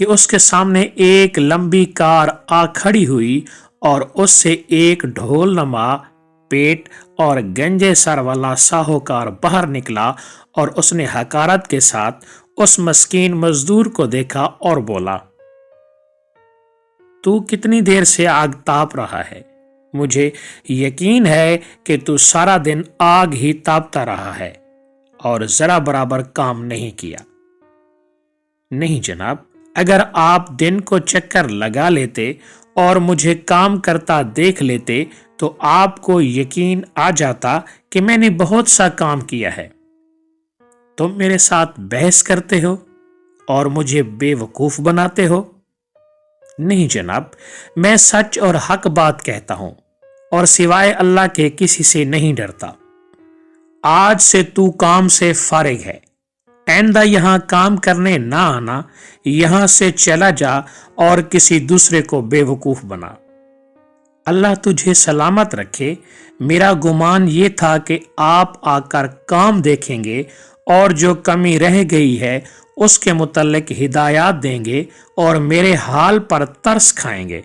کہ اس کے سامنے ایک لمبی کار آ کھڑی ہوئی اور اس سے ایک ڈھول نما پیٹ اور گنجے سر والا ساہوکار باہر نکلا اور اس نے حقارت کے ساتھ اس مسکین مزدور کو دیکھا اور بولا، تو کتنی دیر سے آگ تاپ رہا ہے؟ مجھے یقین ہے کہ تو سارا دن آگ ہی تاپتا رہا ہے اور ذرا برابر کام نہیں کیا۔ نہیں جناب، اگر آپ دن کو چکر لگا لیتے اور مجھے کام کرتا دیکھ لیتے تو آپ کو یقین آ جاتا کہ میں نے بہت سا کام کیا ہے۔ تم میرے ساتھ بحث کرتے ہو اور مجھے بے وقوف بناتے ہو۔ نہیں جناب، میں سچ اور حق بات کہتا ہوں اور سوائے اللہ کے کسی سے نہیں ڈرتا۔ آج سے تو کام سے فارغ ہے، آئندہ یہاں کام کرنے نہ آنا، یہاں سے چلا جا اور کسی دوسرے کو بے وقوف بنا۔ اللہ تجھے سلامت رکھے۔ میرا گمان یہ تھا کہ آپ آ کر کام دیکھیں گے اور جو کمی رہ گئی ہے اس کے متعلق ہدایات دیں گے اور میرے حال پر ترس کھائیں گے،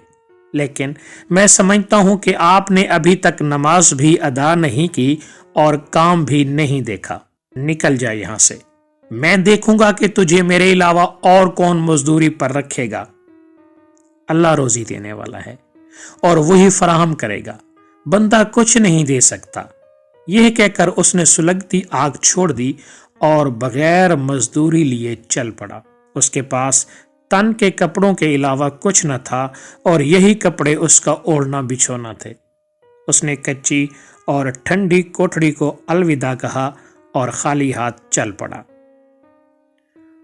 لیکن میں سمجھتا ہوں کہ آپ نے ابھی تک نماز بھی ادا نہیں کی اور کام بھی نہیں دیکھا۔ نکل جا یہاں سے، میں دیکھوں گا کہ تجھے میرے علاوہ اور کون مزدوری پر رکھے گا۔ اللہ روزی دینے والا ہے اور وہی فراہم کرے گا، بندہ کچھ نہیں دے سکتا۔ یہ کہہ کر اس نے سلگتی آگ چھوڑ دی اور بغیر مزدوری لیے چل پڑا۔ اس کے پاس تن کے کپڑوں کے علاوہ کچھ نہ تھا اور یہی کپڑے اس کا اوڑھنا بچھونا تھے۔ اس نے کچی اور ٹھنڈی کوٹھڑی کو الوداع کہا اور خالی ہاتھ چل پڑا۔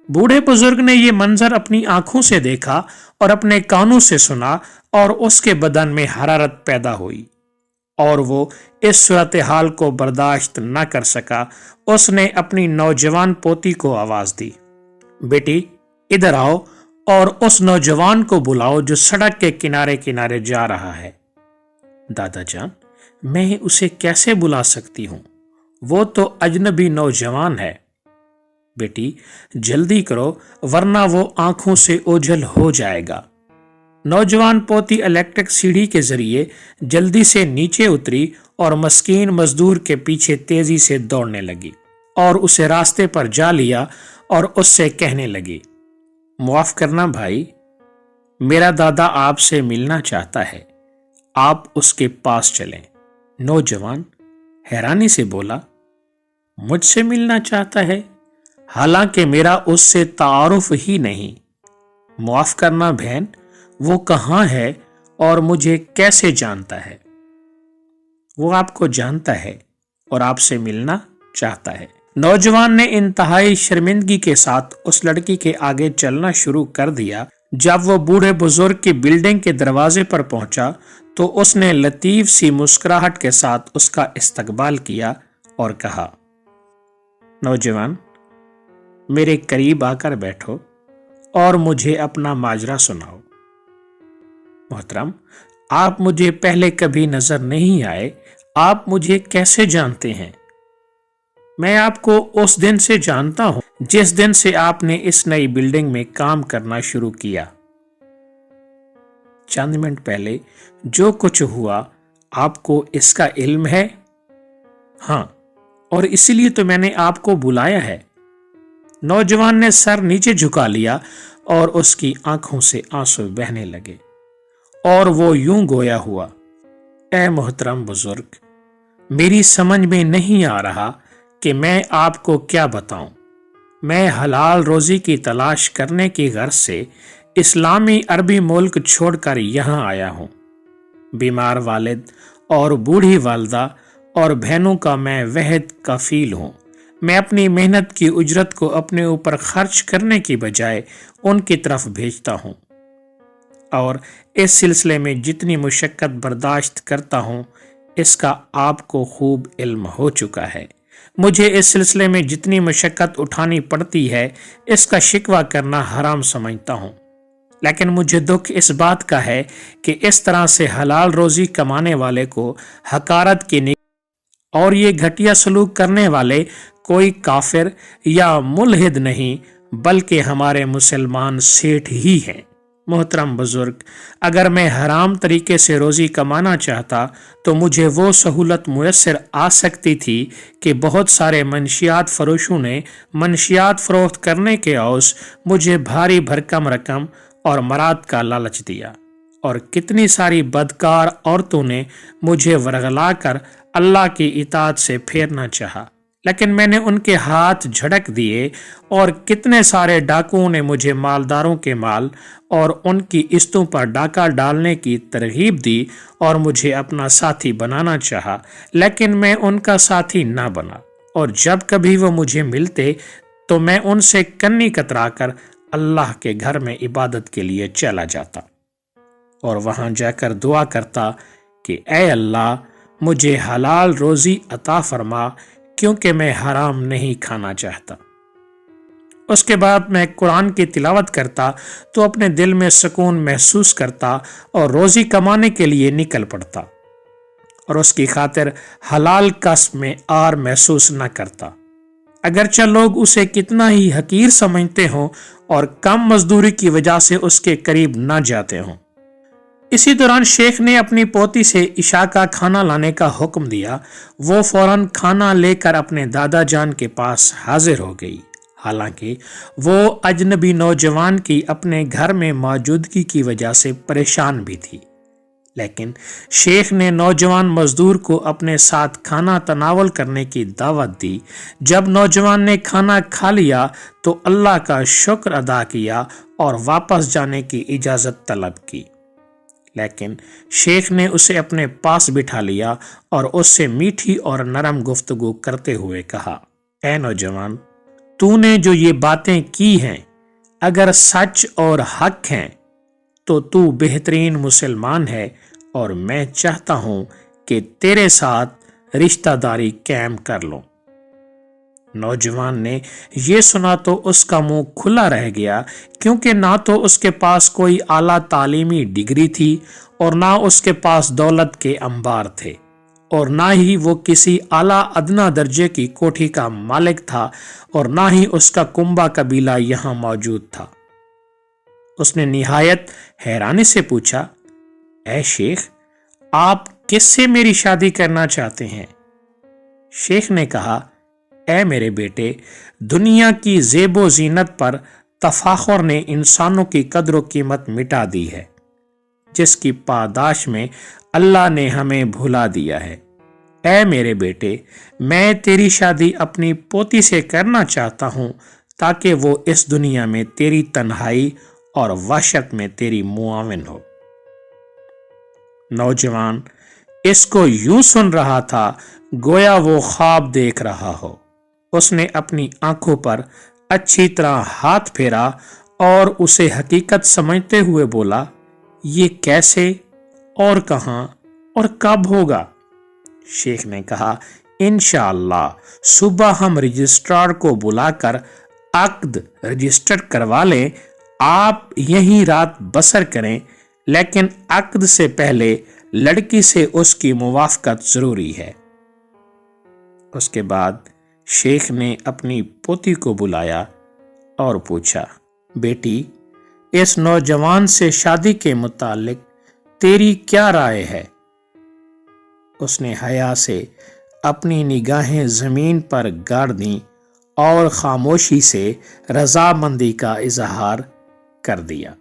بوڑھے بزرگ نے یہ منظر اپنی آنکھوں سے دیکھا اور اپنے کانوں سے سنا اور اس کے بدن میں حرارت پیدا ہوئی اور وہ اس صورتحال کو برداشت نہ کر سکا۔ اس نے اپنی نوجوان پوتی کو آواز دی، بیٹی ادھر آؤ اور اس نوجوان کو بلاؤ جو سڑک کے کنارے کنارے جا رہا ہے۔ دادا جان، میں اسے کیسے بلا سکتی ہوں؟ وہ تو اجنبی نوجوان ہے۔ بیٹی جلدی کرو ورنہ وہ آنکھوں سے اوجھل ہو جائے گا۔ نوجوان پوتی الیکٹرک سیڑھی کے ذریعے جلدی سے نیچے اتری اور مسکین مزدور کے پیچھے تیزی سے دوڑنے لگی اور اسے راستے پر جا لیا اور اس سے کہنے لگی، معاف کرنا بھائی، میرا دادا آپ سے ملنا چاہتا ہے، آپ اس کے پاس چلیں۔ نوجوان حیرانی سے بولا، مجھ سے ملنا چاہتا ہے حالانکہ میرا اس سے تعارف ہی نہیں۔ معاف کرنا بہن، وہ کہاں ہے اور مجھے کیسے جانتا ہے؟ وہ آپ کو جانتا ہے اور آپ سے ملنا چاہتا ہے۔ نوجوان نے انتہائی شرمندگی کے ساتھ اس لڑکی کے آگے چلنا شروع کر دیا۔ جب وہ بوڑھے بزرگ کی بلڈنگ کے دروازے پر پہنچا تو اس نے لطیف سی مسکراہٹ کے ساتھ اس کا استقبال کیا اور کہا، نوجوان میرے قریب آ کر بیٹھو اور مجھے اپنا ماجرا سناؤ۔ محترم، آپ مجھے پہلے کبھی نظر نہیں آئے، آپ مجھے کیسے جانتے ہیں؟ میں آپ کو اس دن سے جانتا ہوں جس دن سے آپ نے اس نئی بلڈنگ میں کام کرنا شروع کیا۔ چند منٹ پہلے جو کچھ ہوا آپ کو اس کا علم ہے؟ ہاں، اور اسی لیے تو میں نے آپ کو بلایا ہے۔ نوجوان نے سر نیچے جھکا لیا اور اس کی آنکھوں سے آنسو بہنے لگے اور وہ یوں گویا ہوا، اے محترم بزرگ، میری سمجھ میں نہیں آ رہا کہ میں آپ کو کیا بتاؤں۔ میں حلال روزی کی تلاش کرنے کی غرض سے اسلامی عربی ملک چھوڑ کر یہاں آیا ہوں۔ بیمار والد اور بوڑھی والدہ اور بہنوں کا میں وحد کفیل ہوں۔ میں اپنی محنت کی اجرت کو اپنے اوپر خرچ کرنے کی بجائے ان کی طرف بھیجتا ہوں اور اس سلسلے میں جتنی مشقت برداشت کرتا ہوں اس کا آپ کو خوب علم ہو چکا ہے۔ مجھے اس سلسلے میں جتنی مشقت اٹھانی پڑتی ہے اس کا شکوہ کرنا حرام سمجھتا ہوں، لیکن مجھے دکھ اس بات کا ہے کہ اس طرح سے حلال روزی کمانے والے کو حقارت کی اور یہ گھٹیا سلوک کرنے والے کوئی کافر یا ملحد نہیں بلکہ ہمارے مسلمان سیٹھ ہی ہیں۔ محترم بزرگ، اگر میں حرام طریقے سے روزی کمانا چاہتا تو مجھے وہ سہولت میسر آ سکتی تھی کہ بہت سارے منشیات فروشوں نے منشیات فروخت کرنے کے عوض مجھے بھاری بھرکم رقم اور مراد کا لالچ دیا، اور کتنی ساری بدکار عورتوں نے مجھے ورغلا کر اللہ کی اطاعت سے پھیرنا چاہا، لیکن میں نے ان کے ہاتھ جھڑک دیے، اور کتنے سارے ڈاکوؤں نے مجھے مالداروں کے مال اور ان کی قسطوں پر ڈاکہ ڈالنے کی ترغیب دی اور مجھے اپنا ساتھی بنانا چاہا، لیکن میں ان کا ساتھی نہ بنا، اور جب کبھی وہ مجھے ملتے تو میں ان سے کنی کترا کر اللہ کے گھر میں عبادت کے لیے چلا جاتا، اور وہاں جا کر دعا کرتا کہ اے اللہ مجھے حلال روزی عطا فرما، کیونکہ میں حرام نہیں کھانا چاہتا۔ اس کے بعد میں قرآن کی تلاوت کرتا تو اپنے دل میں سکون محسوس کرتا اور روزی کمانے کے لیے نکل پڑتا، اور اس کی خاطر حلال کسب میں آر محسوس نہ کرتا، اگرچہ لوگ اسے کتنا ہی حقیر سمجھتے ہوں اور کم مزدوری کی وجہ سے اس کے قریب نہ جاتے ہوں۔ اسی دوران شیخ نے اپنی پوتی سے عشاء کا کھانا لانے کا حکم دیا۔ وہ فوراً کھانا لے کر اپنے دادا جان کے پاس حاضر ہو گئی، حالانکہ وہ اجنبی نوجوان کی اپنے گھر میں موجودگی کی وجہ سے پریشان بھی تھی، لیکن شیخ نے نوجوان مزدور کو اپنے ساتھ کھانا تناول کرنے کی دعوت دی۔ جب نوجوان نے کھانا کھا لیا تو اللہ کا شکر ادا کیا اور واپس جانے کی اجازت طلب کی، لیکن شیخ نے اسے اپنے پاس بٹھا لیا اور اس سے میٹھی اور نرم گفتگو کرتے ہوئے کہا، اے نوجوان، تو نے جو یہ باتیں کی ہیں اگر سچ اور حق ہیں تو بہترین مسلمان ہے، اور میں چاہتا ہوں کہ تیرے ساتھ رشتہ داری قائم کر لوں۔ نوجوان نے یہ سنا تو اس کا منہ کھلا رہ گیا، کیونکہ نہ تو اس کے پاس کوئی اعلیٰ تعلیمی ڈگری تھی اور نہ اس کے پاس دولت کے انبار تھے، اور نہ ہی وہ کسی اعلیٰ ادنیٰ درجے کی کوٹھی کا مالک تھا، اور نہ ہی اس کا کنبہ قبیلہ یہاں موجود تھا۔ اس نے نہایت حیرانی سے پوچھا، اے شیخ، آپ کس سے میری شادی کرنا چاہتے ہیں؟ شیخ نے کہا، اے میرے بیٹے، دنیا کی زیب و زینت پر تفاخر نے انسانوں کی قدر و قیمت مٹا دی ہے، جس کی پاداش میں اللہ نے ہمیں بھلا دیا ہے۔ اے میرے بیٹے، میں تیری شادی اپنی پوتی سے کرنا چاہتا ہوں، تاکہ وہ اس دنیا میں تیری تنہائی اور وحشت میں تیری معاون ہو۔ نوجوان اس کو یوں سن رہا تھا گویا وہ خواب دیکھ رہا ہو۔ اس نے اپنی آنکھوں پر اچھی طرح ہاتھ پھیرا اور اسے حقیقت سمجھتے ہوئے بولا، یہ کیسے اور کہاں اور کب ہوگا؟ شیخ نے کہا، انشاءاللہ صبح ہم رجسٹرار کو بلا کر عقد رجسٹر کروا لیں، آپ یہیں رات بسر کریں، لیکن عقد سے پہلے لڑکی سے اس کی موافقت ضروری ہے۔ اس کے بعد شیخ نے اپنی پوتی کو بلایا اور پوچھا، بیٹی، اس نوجوان سے شادی کے متعلق تیری کیا رائے ہے؟ اس نے حیا سے اپنی نگاہیں زمین پر گاڑ دیں اور خاموشی سے رضامندی کا اظہار کر دیا۔